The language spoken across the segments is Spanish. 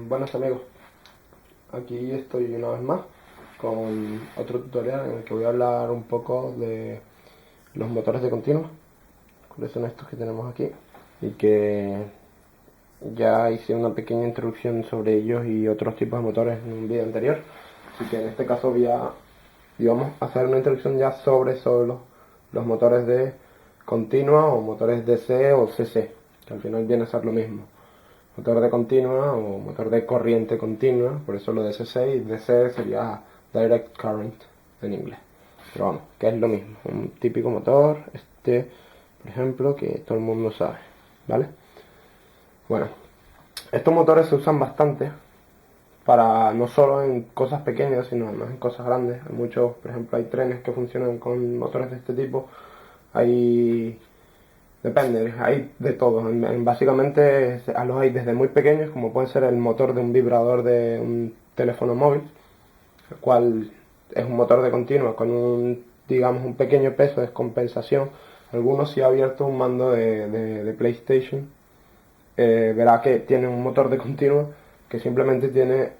Buenos amigos, aquí estoy una vez más con otro tutorial en el que voy a hablar un poco de los motores de continua, cuáles son estos que tenemos aquí, y que ya hice una pequeña introducción sobre ellos y otros tipos de motores en un vídeo anterior, así que en este caso vamos a hacer una introducción ya sobre solo los motores de continua o motores DC o CC, que al final viene a ser lo mismo. Motor de continua o motor de corriente continua, por eso lo de DC, y DC sería Direct Current en inglés. Pero vamos, que es lo mismo, un típico motor, por ejemplo, que todo el mundo sabe, ¿vale? Bueno, estos motores se usan bastante para no solo en cosas pequeñas, sino además en cosas grandes. Hay muchos, por ejemplo, hay trenes que funcionan con motores de este tipo, depende, hay de todo. Básicamente los hay desde muy pequeños, como puede ser el motor de un vibrador de un teléfono móvil, el cual es un motor de continua con digamos, un pequeño peso de descompensación. Algunos, si ha abierto un mando de PlayStation, verá que tiene un motor de continua que simplemente tiene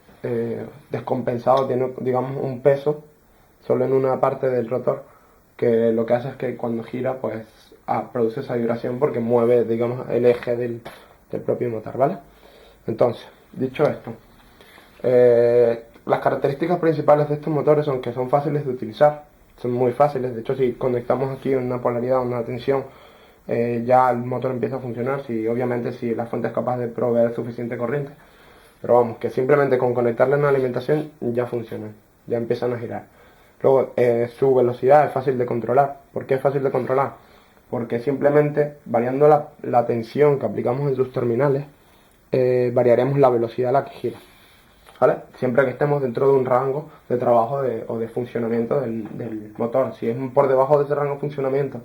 descompensado, tiene, digamos, un peso solo en una parte del rotor, que lo que hace es que cuando gira, pues produce esa vibración porque mueve, digamos, el eje del propio motor, ¿vale? Entonces, dicho esto, las características principales de estos motores son que son fáciles de utilizar, son muy fáciles. De hecho, si conectamos aquí una polaridad, una tensión, ya el motor empieza a funcionar, obviamente si la fuente es capaz de proveer suficiente corriente. Pero vamos, que simplemente con conectarle una alimentación ya funcionan, ya empiezan a girar. Luego, su velocidad es fácil de controlar. ¿Por qué es fácil de controlar? Porque simplemente variando la tensión que aplicamos en sus terminales, variaremos la velocidad a la que gira, ¿vale? Siempre que estemos dentro de un rango de trabajo o de funcionamiento del motor. Si es por debajo de ese rango de funcionamiento,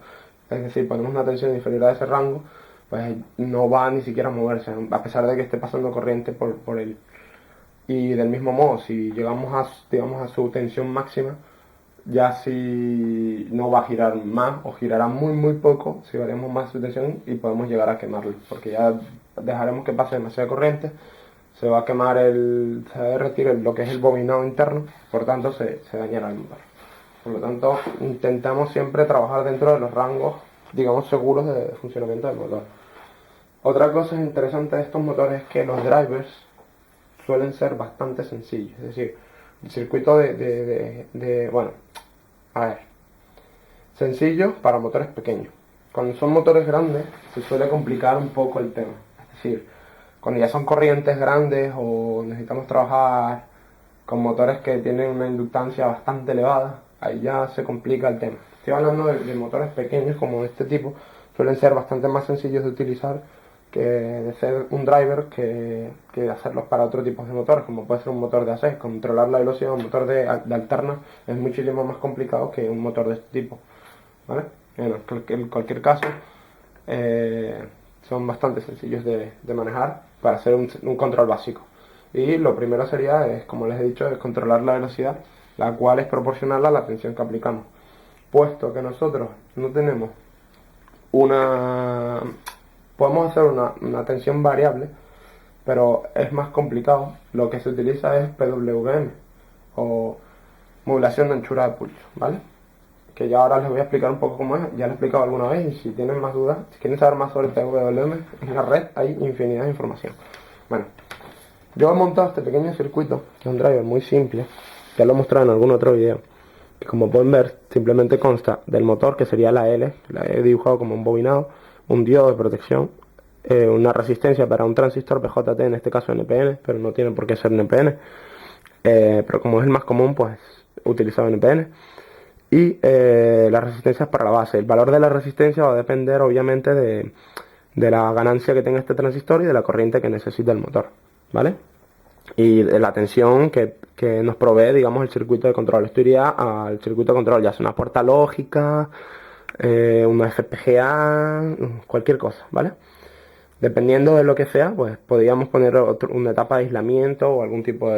es decir, ponemos una tensión inferior a ese rango, pues no va ni siquiera a moverse, a pesar de que esté pasando corriente por él. Y del mismo modo, si llegamos digamos, a su tensión máxima, ya si no va a girar más o girará muy poco si variamos más su tensión y podemos llegar a quemarlo, porque ya dejaremos que pase demasiada corriente, se va a quemar se va a derretir lo que es el bobinado interno, por tanto se dañará el motor. Por lo tanto, intentamos siempre trabajar dentro de los rangos, digamos, seguros de funcionamiento del motor. Otra cosa interesante de estos motores es que los drivers suelen ser bastante sencillos, es decir, el circuito bueno, a ver, sencillo para motores pequeños. Cuando son motores grandes se suele complicar un poco el tema, es decir, cuando ya son corrientes grandes o necesitamos trabajar con motores que tienen una inductancia bastante elevada, ahí ya se complica el tema. Estoy hablando de motores pequeños como este tipo, suelen ser bastante más sencillos de utilizar que de ser un driver que hacerlos para otro tipo de motores, como puede ser un motor de AC. Controlar la velocidad de un motor de alterna es muchísimo más complicado que un motor de este tipo, ¿vale? Bueno, en cualquier caso, son bastante sencillos de manejar para hacer un control básico. Y lo primero sería, como les he dicho, es controlar la velocidad, la cual es proporcional a la tensión que aplicamos. Puesto que nosotros no tenemos podemos hacer una tensión variable, pero es más complicado. Lo que se utiliza es PWM, o modulación de anchura de pulso, ¿vale? Que ya ahora les voy a explicar un poco cómo es, ya lo he explicado alguna vez, y si tienen más dudas, si quieren saber más sobre PWM, en la red hay infinidad de información. Bueno, yo he montado este pequeño circuito, que es un driver muy simple, ya lo he mostrado en algún otro video, que como pueden ver, simplemente consta del motor, que sería la L, la he dibujado como un bobinado, un diodo de protección, una resistencia para un transistor PJT, en este caso NPN, pero no tiene por qué ser NPN, pero como es el más común, pues he utilizado NPN, y las resistencias para la base. El valor de la resistencia va a depender obviamente de la ganancia que tenga este transistor y de la corriente que necesita el motor, ¿vale? Y de la tensión que nos provee, digamos, el circuito de control. Esto iría al circuito de control, ya sea una puerta lógica, una FPGA, cualquier cosa, ¿vale? Dependiendo de lo que sea, pues podríamos poner una etapa de aislamiento o algún tipo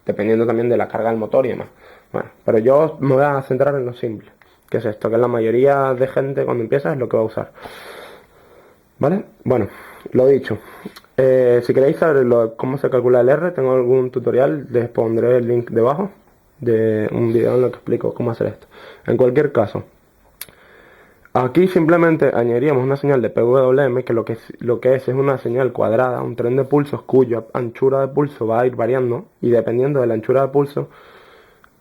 dependiendo también de la carga del motor y demás. Bueno, pero yo me voy a centrar en lo simple, que es esto, que la mayoría de gente cuando empieza es lo que va a usar, ¿vale? Bueno, lo dicho, Si queréis saber cómo se calcula el R, tengo algún tutorial, les pondré el link debajo de un video en el que explico cómo hacer esto. En cualquier caso, aquí simplemente añadiríamos una señal de PWM que lo que es una señal cuadrada, un tren de pulsos cuya anchura de pulso va a ir variando y dependiendo de la anchura de pulso,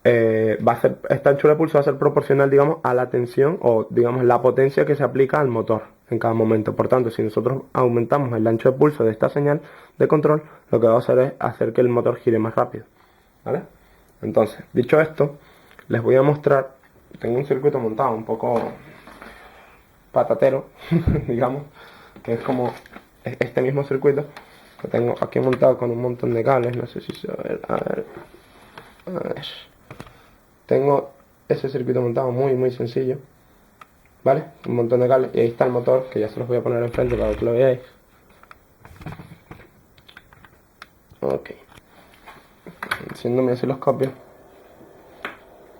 esta anchura de pulso va a ser proporcional, digamos, a la tensión o, digamos, la potencia que se aplica al motor en cada momento. Por tanto, si nosotros aumentamos el ancho de pulso de esta señal de control, lo que va a hacer es hacer que el motor gire más rápido, ¿vale? Entonces, dicho esto, les voy a mostrar, tengo un circuito montado un poco patatero, digamos, que es como este mismo circuito que tengo aquí montado con un montón de cables, no sé si se va a ver, a ver. Tengo ese circuito montado muy sencillo, ¿vale? Un montón de cables y ahí está el motor, que ya se los voy a poner enfrente para que lo veáis. Ok, enciendo mi osciloscopio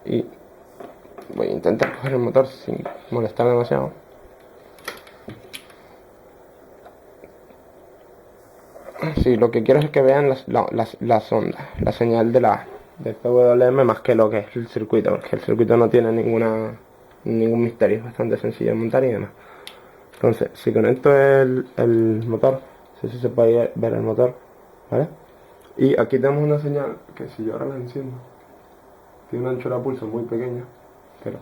y voy a intentar coger el motor sin molestar demasiado. Sí, lo que quiero es que vean las ondas, la señal de PWM más que lo que es el circuito, porque el circuito no tiene ningún misterio, es bastante sencillo de montar y demás. Entonces, si conecto el motor, no sé si se puede ver el motor, ¿vale? Y aquí tenemos una señal que si yo ahora la enciendo, tiene una anchura de pulso muy pequeña, pero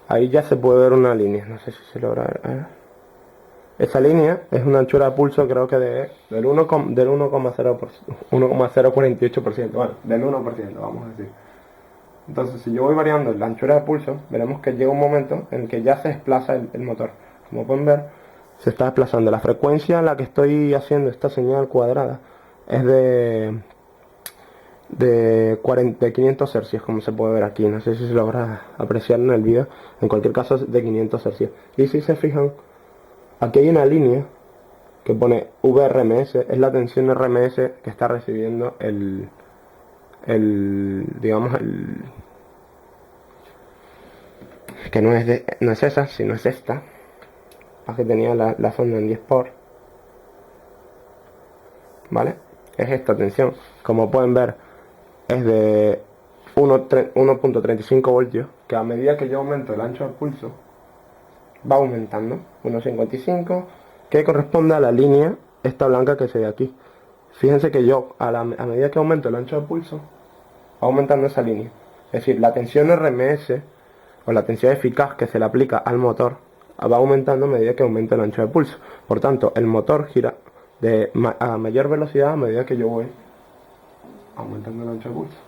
ahí ya se puede ver una línea, no sé si se logra ver. A ver. Esa línea es una anchura de pulso, creo que del 1,048%, bueno, del 1%, vamos a decir. Entonces, si yo voy variando la anchura de pulso, veremos que llega un momento en el que ya se desplaza el motor. Como pueden ver, se está desplazando. La frecuencia a la que estoy haciendo esta señal cuadrada es de 500 hercios, como se puede ver aquí. No sé si se logra apreciar en el vídeo. En cualquier caso, es de 500 hercios. Y si se fijan, aquí hay una línea que pone VRMS, es la tensión RMS que está recibiendo digamos, que no es esa, sino es esta, que tenía la sonda en 10 por, ¿vale? Es esta tensión, como pueden ver, es de 1.35 voltios, que a medida que yo aumento el ancho del pulso, va aumentando, 1.55, que corresponde a la línea esta blanca que se ve aquí. Fíjense que yo, a medida que aumento el ancho de pulso, va aumentando esa línea. Es decir, la tensión RMS, o la tensión eficaz que se le aplica al motor, va aumentando a medida que aumenta el ancho de pulso. Por tanto, el motor gira a mayor velocidad a medida que yo voy aumentando el ancho de pulso.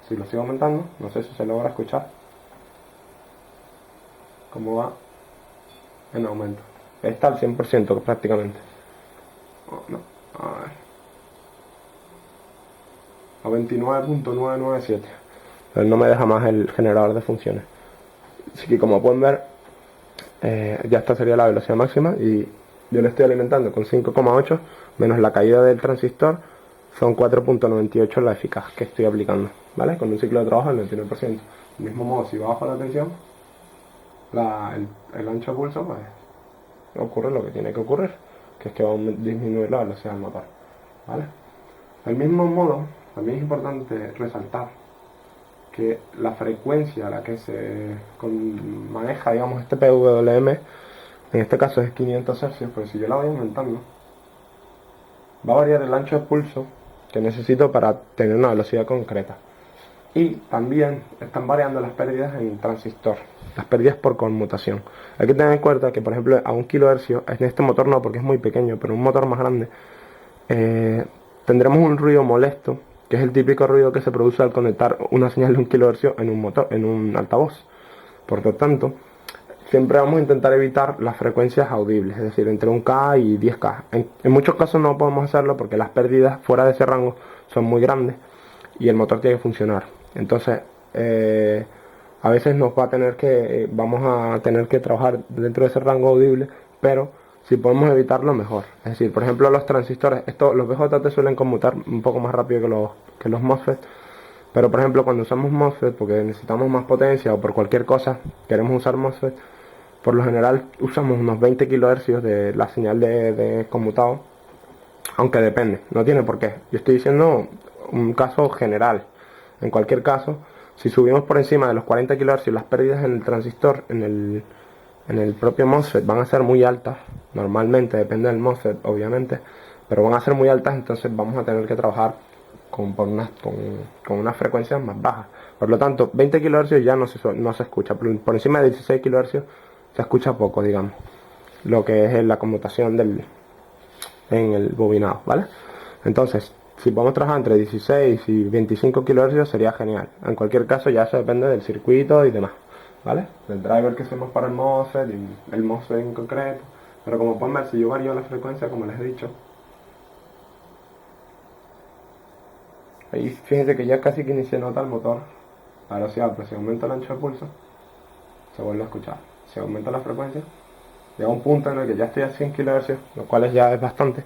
Si lo sigo aumentando, no sé si se logra escuchar cómo va en aumento. Está al 100% prácticamente. Oh, no, a ver. A 29.997. Pero no me deja más el generador de funciones. Así que como pueden ver, ya esta sería la velocidad máxima y yo le estoy alimentando con 5,8 menos la caída del transistor, son 4.98 la eficaz que estoy aplicando, ¿vale? Con un ciclo de trabajo del 99%. Del mismo modo, si bajo la tensión, el ancho de pulso, pues ocurre lo que tiene que ocurrir, que es que va a disminuir la velocidad del motor, ¿vale? Del mismo modo, también es importante resaltar que la frecuencia a la que se maneja, digamos, este PWM, en este caso es 500 hercios, pero si yo la voy aumentando, va a variar el ancho de pulso que necesito para tener una velocidad concreta. Y también están variando las pérdidas en transistor, las pérdidas por conmutación. Hay que tener en cuenta que, por ejemplo, a 1 kHz, en este motor no, porque es muy pequeño, pero un motor más grande, tendremos un ruido molesto, que es el típico ruido que se produce al conectar una señal de 1 kHz en un altavoz. Por lo tanto, siempre vamos a intentar evitar las frecuencias audibles, es decir, entre 1K y 10K. En muchos casos no podemos hacerlo porque las pérdidas fuera de ese rango son muy grandes y el motor tiene que funcionar. Entonces, a veces vamos a tener que trabajar dentro de ese rango audible, pero si podemos evitarlo, mejor. Es decir, por ejemplo, los transistores, los BJT suelen conmutar un poco más rápido que los MOSFET, pero por ejemplo, cuando usamos MOSFET porque necesitamos más potencia o por cualquier cosa queremos usar MOSFET, por lo general usamos unos 20 kHz de la señal de conmutado Aunque depende, no tiene por qué. Yo estoy diciendo un caso general. En cualquier caso, si subimos por encima de los 40 kHz, las pérdidas en el transistor, en el propio MOSFET, van a ser muy altas. Normalmente, depende del MOSFET, obviamente, pero van a ser muy altas, entonces vamos a tener que trabajar con unas frecuencias más bajas. Por lo tanto, 20 kHz ya no se escucha. Por encima de 16 kHz se escucha poco, digamos, lo que es la conmutación en el bobinado, ¿vale? Entonces, si podemos trabajar entre 16 y 25 kHz sería genial. En cualquier caso, ya eso depende del circuito y demás, ¿vale? Del driver que hacemos para el MOSFET y el MOSFET en concreto. Pero como pueden ver, si yo varío la frecuencia, como les he dicho, ahí fíjense que ya casi que ni se nota el motor, la velocidad, pero si aumenta el ancho de pulso, se vuelve a escuchar. Si aumenta la frecuencia, llega un punto en el que ya estoy a 100 kHz, lo cual ya es bastante,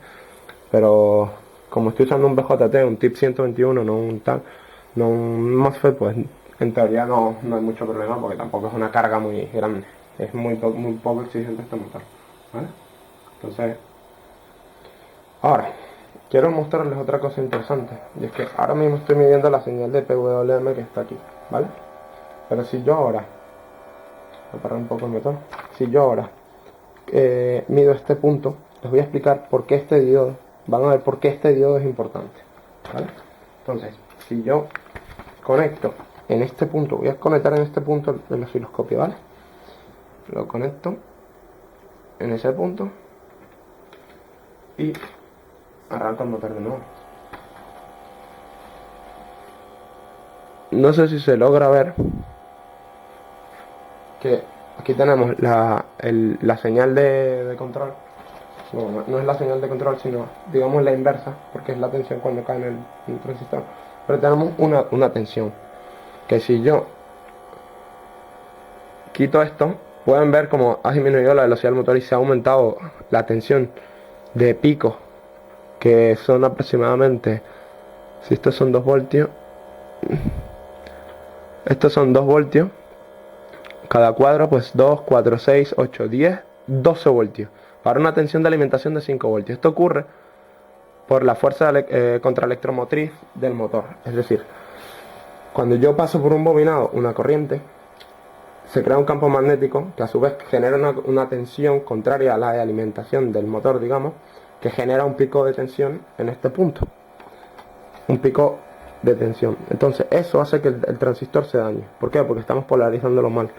pero como estoy usando un BJT, un TIP 121, no un MOSFET, pues en teoría no hay mucho problema porque tampoco es una carga muy grande, es muy poco exigente este motor, ¿vale? Entonces, ahora, quiero mostrarles otra cosa interesante, y es que ahora mismo estoy midiendo la señal de PWM que está aquí, ¿vale? Pero si yo ahora, voy a parar un poco el motor, si yo ahora mido este punto, les voy a explicar por qué este diodo, van a ver por qué este diodo es importante, ¿vale? Entonces, si yo conecto en este punto, voy a conectar en este punto el osciloscopio, ¿vale? Lo conecto en ese punto y arranco el motor de nuevo. No sé si se logra ver que aquí tenemos la señal de control. No es la señal de control, sino digamos la inversa, porque es la tensión cuando cae en el transistor. Pero tenemos una tensión, que si yo quito esto, pueden ver como ha disminuido la velocidad del motor y se ha aumentado la tensión de pico, que son aproximadamente, si estos son 2 voltios, estos son 2 voltios, cada cuadro pues 2, 4, 6, 8, 10, 12 voltios, para una tensión de alimentación de 5 voltios. Esto ocurre por la fuerza contraelectromotriz del motor, es decir, cuando yo paso por un bobinado una corriente, se crea un campo magnético que a su vez genera una tensión contraria a la de alimentación del motor, digamos, que genera un pico de tensión en este punto, un pico de tensión. Entonces eso hace que el transistor se dañe. ¿Por qué? Porque estamos polarizándolo mal.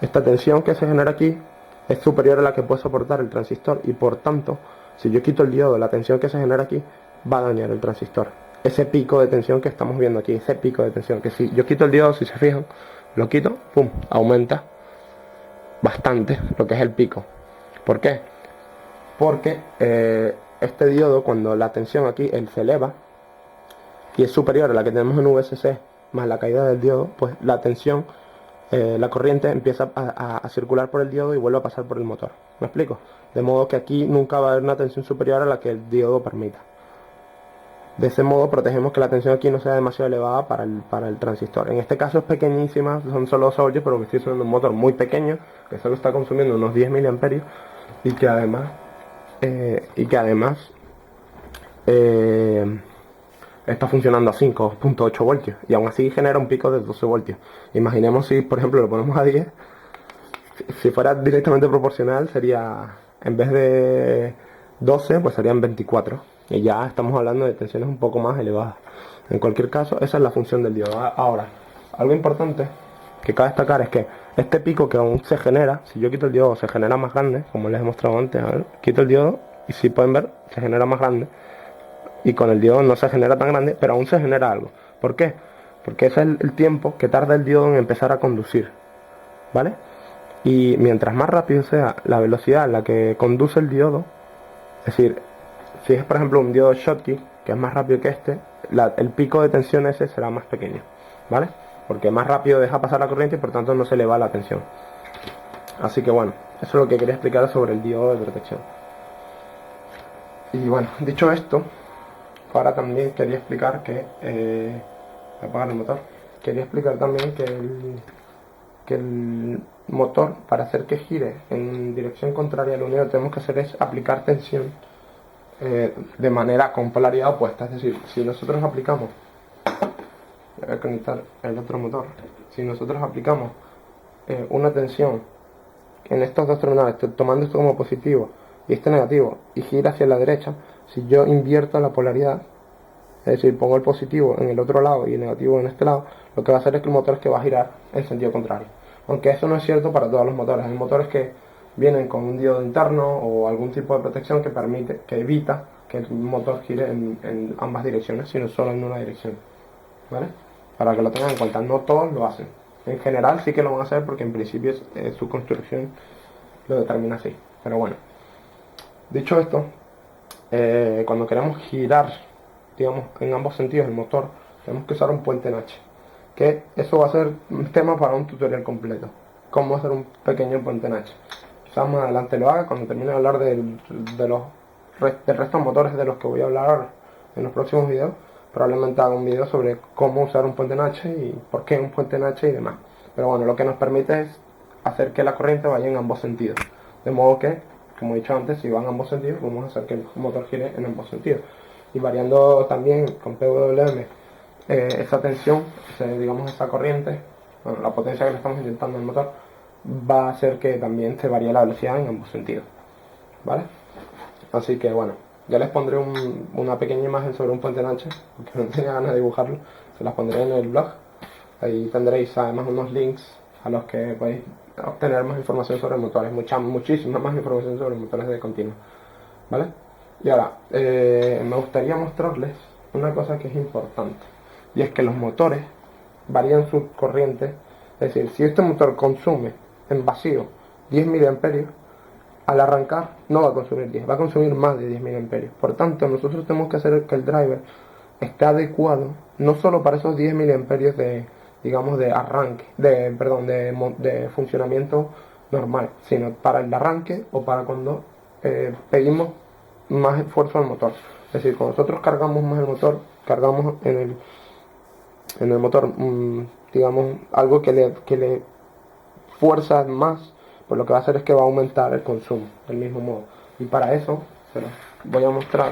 Esta tensión que se genera aquí es superior a la que puede soportar el transistor y por tanto, si yo quito el diodo, la tensión que se genera aquí va a dañar el transistor. Ese pico de tensión que estamos viendo aquí, ese pico de tensión, que si yo quito el diodo, si se fijan, lo quito, pum, aumenta bastante lo que es el pico. ¿Por qué? Porque este diodo, cuando la tensión aquí se eleva y es superior a la que tenemos en VCC más la caída del diodo, pues la tensión, la corriente empieza a circular por el diodo y vuelve a pasar por el motor. ¿Me explico? De modo que aquí nunca va a haber una tensión superior a la que el diodo permita. De ese modo protegemos que la tensión aquí no sea demasiado elevada para el transistor. En este caso es pequeñísima, son solo 2 voltios, pero me estoy usando un motor muy pequeño que solo está consumiendo unos 10 miliamperios y que además está funcionando a 5.8 voltios y aún así genera un pico de 12 voltios. Imaginemos si por ejemplo lo ponemos a 10, si fuera directamente proporcional sería, en vez de 12 pues serían 24 y ya estamos hablando de tensiones un poco más elevadas. En cualquier caso, esa es la función del diodo. Ahora, algo importante que cabe destacar es que este pico que aún se genera, si yo quito el diodo se genera más grande, como les he mostrado antes. A ver, quito el diodo y si pueden ver se genera más grande, y con el diodo no se genera tan grande, pero aún se genera algo. ¿Por qué? Porque ese es el tiempo que tarda el diodo en empezar a conducir, ¿vale? Y mientras más rápido sea la velocidad a la que conduce el diodo, es decir, si es por ejemplo un diodo Schottky, que es más rápido que este, el pico de tensión ese será más pequeño, ¿vale? Porque más rápido deja pasar la corriente y por tanto no se le va la tensión. Así que bueno, eso es lo que quería explicar sobre el diodo de protección. Y bueno, dicho esto, ahora también quería explicar que voy a apagar el motor. Quería explicar también que el motor, para hacer que gire en dirección contraria, lo único que tenemos que hacer es aplicar tensión de manera con polaridad opuesta. Es decir, si nosotros aplicamos, voy a conectar el otro motor, si nosotros aplicamos una tensión en estos dos terminales, tomando esto como positivo y este negativo, y gira hacia la derecha, si yo invierto la polaridad, es decir, pongo el positivo en el otro lado y el negativo en este lado, lo que va a hacer es que el motor es que va a girar en sentido contrario. Aunque eso no es cierto para todos los motores. Hay motores que vienen con un diodo interno o algún tipo de protección que permite, que evita que el motor gire en ambas direcciones, sino solo en una dirección, ¿vale? Para que lo tengan en cuenta, no todos lo hacen. En general sí que lo van a hacer porque en principio su construcción lo determina así. Pero bueno, dicho esto, cuando queremos girar, digamos, en ambos sentidos el motor, tenemos que usar un puente en H. Que eso va a ser un tema para un tutorial completo. Cómo hacer un pequeño puente en H. Quizás más adelante lo haga cuando termine de hablar del resto de motores de los que voy a hablar en los próximos videos. Probablemente haga un video sobre cómo usar un puente en H y por qué un puente en H y demás. Pero bueno, lo que nos permite es hacer que la corriente vaya en ambos sentidos. De modo que, como he dicho antes, si van en ambos sentidos, vamos a hacer que el motor gire en ambos sentidos. Y variando también con PWM esa tensión, digamos esa corriente, bueno, la potencia que le estamos inyectando al motor, va a hacer que también se varíe la velocidad en ambos sentidos, ¿vale? Así que bueno, ya les pondré una pequeña imagen sobre un puente en H, porque no tenía ganas de dibujarlo, se las pondré en el blog. Ahí tendréis además unos links a los que podéis obtener más información sobre motores, muchísima más información sobre motores de continuo, ¿vale? Y ahora, me gustaría mostrarles una cosa que es importante, y es que los motores varían su corriente. Es decir, si este motor consume en vacío 10 miliamperios, al arrancar no va a consumir 10, va a consumir más de 10 miliamperios. Por tanto, nosotros tenemos que hacer que el driver esté adecuado no solo para esos 10 miliamperios de, digamos, de arranque, de funcionamiento normal, sino para el arranque o para cuando pedimos más esfuerzo al motor. Es decir, cuando nosotros cargamos más el motor, cargamos en el motor, digamos, algo que le fuerza más, pues lo que va a hacer es que va a aumentar el consumo del mismo modo. Y para eso se los voy a mostrar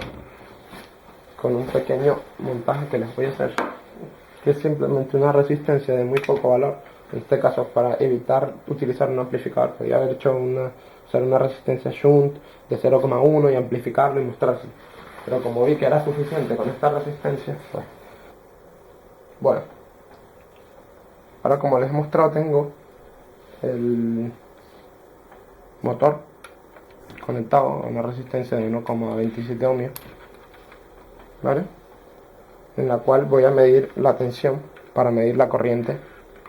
con un pequeño montaje que les voy a hacer, que es simplemente una resistencia de muy poco valor. En este caso, para evitar utilizar un amplificador, podría haber hecho usar una resistencia shunt de 0,1 y amplificarlo y mostrarlo. Pero como vi que era suficiente con esta resistencia, pues bueno. Ahora, como les he mostrado, tengo el motor conectado a una resistencia de 1,27 ohmios, ¿vale? En la cual voy a medir la tensión para medir la corriente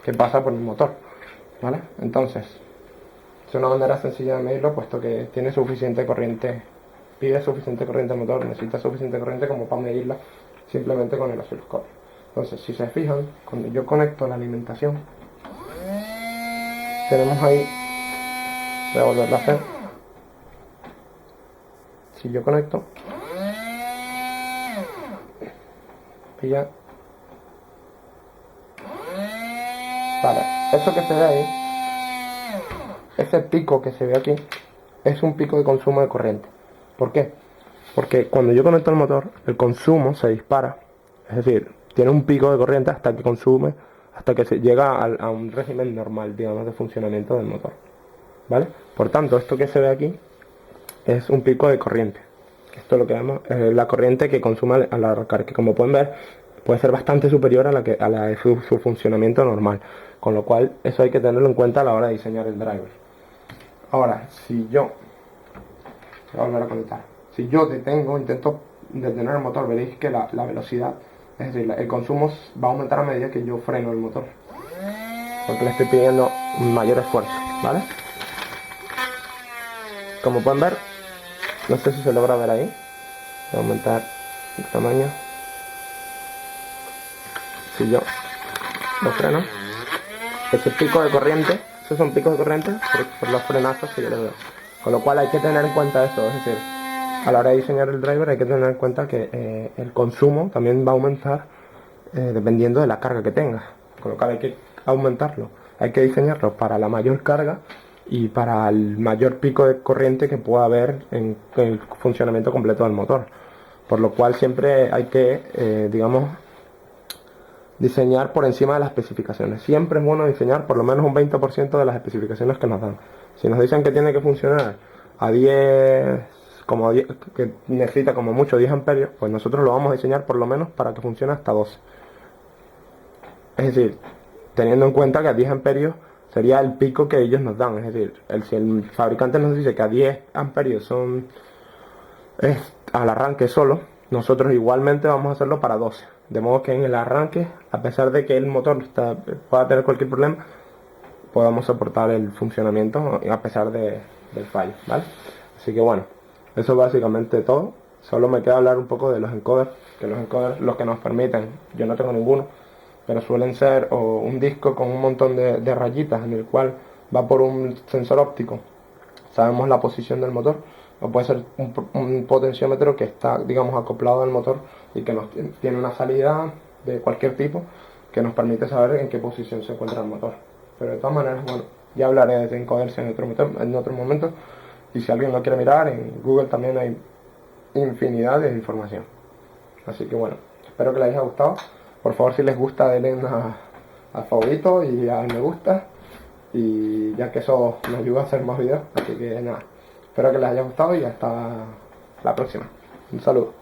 que pasa por el motor, ¿vale? Entonces, es una manera sencilla de medirlo, puesto que tiene suficiente corriente, pide suficiente corriente al motor, necesita suficiente corriente como para medirla simplemente con el osciloscopio. Entonces, si se fijan, cuando yo conecto la alimentación, tenemos ahí, voy a volverlo a hacer. Si yo conecto, pilla, vale, eso que se ve ahí, ese pico que se ve aquí, es un pico de consumo de corriente. ¿Por qué? Porque cuando yo conecto el motor, el consumo se dispara, es decir, tiene un pico de corriente hasta que consume, hasta que se llega a un régimen normal, digamos, de funcionamiento del motor, ¿vale? Por tanto, esto que se ve aquí es un pico de corriente. Esto es lo que vemos, la corriente que consume al arrancar, que como pueden ver puede ser bastante superior a la de su funcionamiento normal, con lo cual eso hay que tenerlo en cuenta a la hora de diseñar el driver. Ahora, si yo voy a volver a conectar, si yo intento detener el motor, veréis que la velocidad, es decir, el consumo va a aumentar a medida que yo freno el motor, porque le estoy pidiendo un mayor esfuerzo, ¿vale? Como pueden ver, no sé si se logra ver ahí, voy a aumentar el tamaño. Si yo lo freno, ese pico de corriente, esos son picos de corriente por los frenazos que yo le doy. Con lo cual hay que tener en cuenta eso, es decir, a la hora de diseñar el driver hay que tener en cuenta que el consumo también va a aumentar dependiendo de la carga que tenga. Con lo cual hay que aumentarlo, hay que diseñarlo para la mayor carga y para el mayor pico de corriente que pueda haber en el funcionamiento completo del motor. Por lo cual siempre hay que, digamos, diseñar por encima de las especificaciones. Siempre es bueno diseñar por lo menos un 20% de las especificaciones que nos dan. Si nos dicen que tiene que funcionar a 10, como 10, que necesita como mucho 10 amperios, pues nosotros lo vamos a diseñar por lo menos para que funcione hasta 12. Es decir, teniendo en cuenta que a 10 amperios sería el pico que ellos nos dan. Es decir, si el fabricante nos dice que a 10 amperios es al arranque solo, nosotros igualmente vamos a hacerlo para 12. De modo que en el arranque, a pesar de que el motor pueda tener cualquier problema, podamos soportar el funcionamiento a pesar del fallo, ¿vale? Así que bueno, eso es básicamente todo. Solo me queda hablar un poco de los encoders, que los encoders, los que nos permiten, yo no tengo ninguno, pero suelen ser un disco con un montón de rayitas en el cual va por un sensor óptico. Sabemos la posición del motor, o puede ser un potenciómetro que está, digamos, acoplado al motor y que tiene una salida de cualquier tipo que nos permite saber en qué posición se encuentra el motor. Pero de todas maneras, bueno, ya hablaré de encoders en otro momento, y si alguien lo quiere mirar, en Google también hay infinidad de información. Así que bueno, espero que les haya gustado. Por favor, si les gusta, denle a favorito y al me gusta, y ya que eso nos ayuda a hacer más videos. Así que nada, espero que les haya gustado y hasta la próxima. Un saludo.